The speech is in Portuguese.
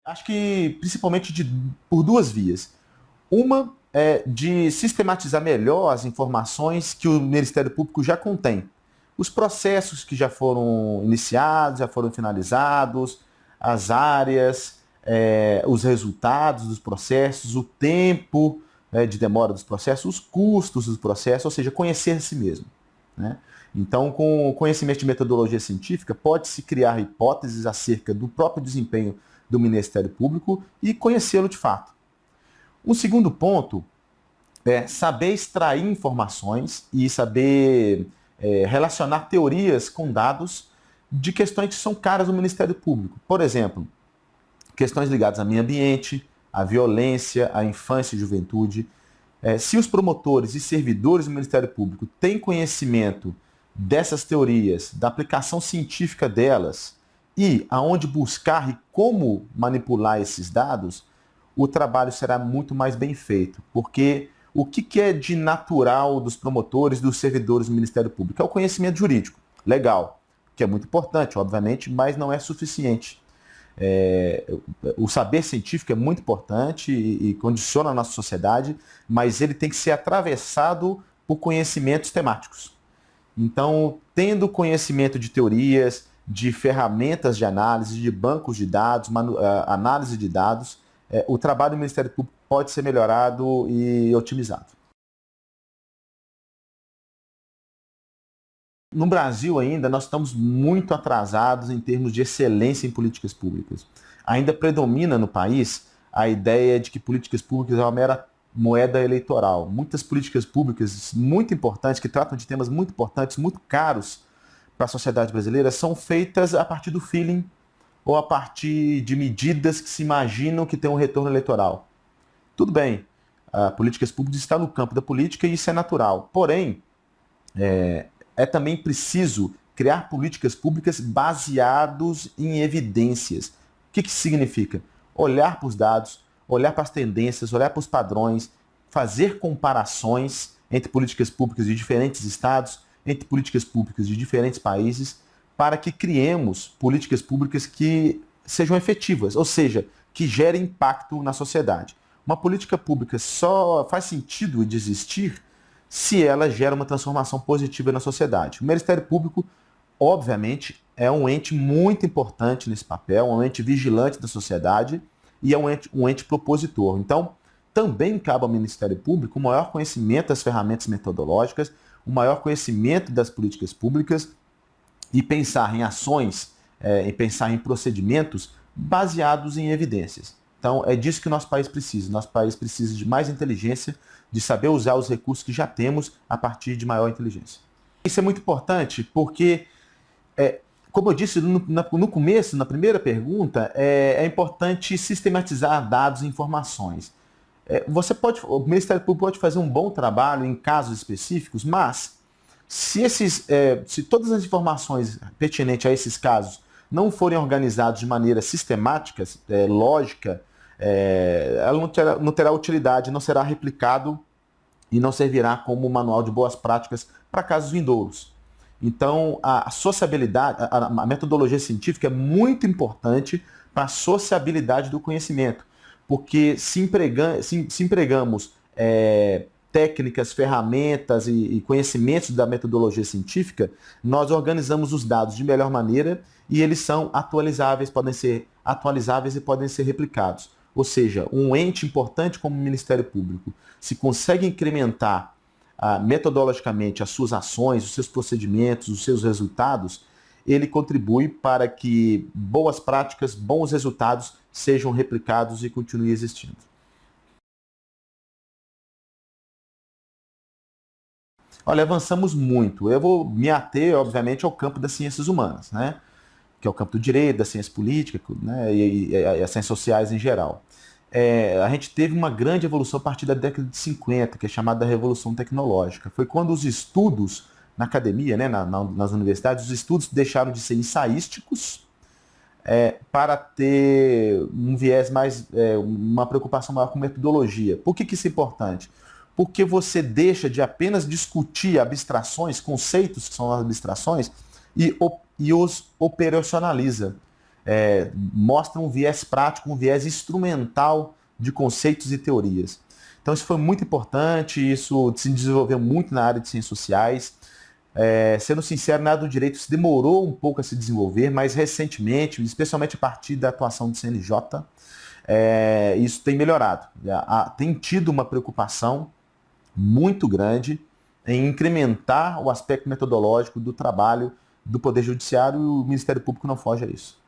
Acho que principalmente por duas vias. Uma é de sistematizar melhor as informações que o Ministério Público já contém. Os processos que já foram iniciados, já foram finalizados, as áreas, os resultados dos processos, o tempo, de demora dos processos, os custos dos processos, ou seja, conhecer a si mesmo, né? Então, com o conhecimento de metodologia científica, pode-se criar hipóteses acerca do próprio desempenho do Ministério Público e conhecê-lo de fato. Um segundo ponto é saber extrair informações e saber relacionar teorias com dados de questões que são caras ao Ministério Público. Por exemplo, questões ligadas ao meio ambiente, à violência, à infância e juventude. Se os promotores e servidores do Ministério Público têm conhecimento dessas teorias, da aplicação científica delas e aonde buscar e como manipular esses dados, o trabalho será muito mais bem feito, porque o que é de natural dos promotores, dos servidores do Ministério Público? É o conhecimento jurídico, legal, que é muito importante, obviamente, mas não é suficiente. O saber científico é muito importante e condiciona a nossa sociedade, mas ele tem que ser atravessado por conhecimentos temáticos. Então, tendo conhecimento de teorias, de ferramentas de análise, de bancos de dados, análise de dados, o trabalho do Ministério Público pode ser melhorado e otimizado. No Brasil ainda, nós estamos muito atrasados em termos de excelência em políticas públicas. Ainda predomina no país a ideia de que políticas públicas é uma mera moeda eleitoral. Muitas políticas públicas muito importantes, que tratam de temas muito importantes, muito caros para a sociedade brasileira, são feitas a partir do feeling ou a partir de medidas que se imaginam que tem um retorno eleitoral. Tudo bem, políticas públicas estão no campo da política e isso é natural. Porém, é também preciso criar políticas públicas baseadas em evidências. O que isso significa? Olhar para os dados, olhar para as tendências, olhar para os padrões, fazer comparações entre políticas públicas de diferentes estados, entre políticas públicas de diferentes países, para que criemos políticas públicas que sejam efetivas, ou seja, que gerem impacto na sociedade. Uma política pública só faz sentido de existir se ela gera uma transformação positiva na sociedade. O Ministério Público, obviamente, é um ente muito importante nesse papel, um ente vigilante da sociedade e é um ente propositor. Então, também cabe ao Ministério Público o maior conhecimento das ferramentas metodológicas, o maior conhecimento das políticas públicas e pensar em ações, e pensar em procedimentos baseados em evidências. Então, é disso que o nosso país precisa. Nosso país precisa de mais inteligência, de saber usar os recursos que já temos a partir de maior inteligência. Isso é muito importante porque, como eu disse no começo, na primeira pergunta, é importante sistematizar dados e informações. O Ministério Público pode fazer um bom trabalho em casos específicos, mas se todas as informações pertinentes a esses casos não forem organizadas de maneira sistemática, lógica, ela não terá utilidade, não será replicado e não servirá como manual de boas práticas para casos vindouros. Então, a sociabilidade, a metodologia científica é muito importante para a sociabilidade do conhecimento, porque se empregamos técnicas, ferramentas e conhecimentos da metodologia científica, nós organizamos os dados de melhor maneira e eles são atualizáveis, podem ser atualizáveis e podem ser replicados. Ou seja, um ente importante como o Ministério Público, se consegue incrementar metodologicamente as suas ações, os seus procedimentos, os seus resultados, ele contribui para que boas práticas, bons resultados sejam replicados e continuem existindo. Olha, avançamos muito. Eu vou me ater, obviamente, ao campo das ciências humanas, né? Que é o campo do direito, da ciência política, né? e as ciências sociais em geral. A gente teve uma grande evolução a partir da década de 50, que é chamada da Revolução Tecnológica. Foi quando os estudos na academia, né, nas universidades, os estudos deixaram de ser ensaísticos para ter um viés mais, uma preocupação maior com metodologia. Por que isso é importante? Porque você deixa de apenas discutir abstrações, conceitos que são as abstrações, e os operacionaliza. mostra um viés prático, um viés instrumental de conceitos e teorias. Então isso foi muito importante, isso se desenvolveu muito na área de ciências sociais. Sendo sincero, na área do direito se demorou um pouco a se desenvolver, mas recentemente, especialmente a partir da atuação do CNJ, isso tem melhorado. Tem tido uma preocupação muito grande em incrementar o aspecto metodológico do trabalho do Poder Judiciário, e o Ministério Público não foge a isso.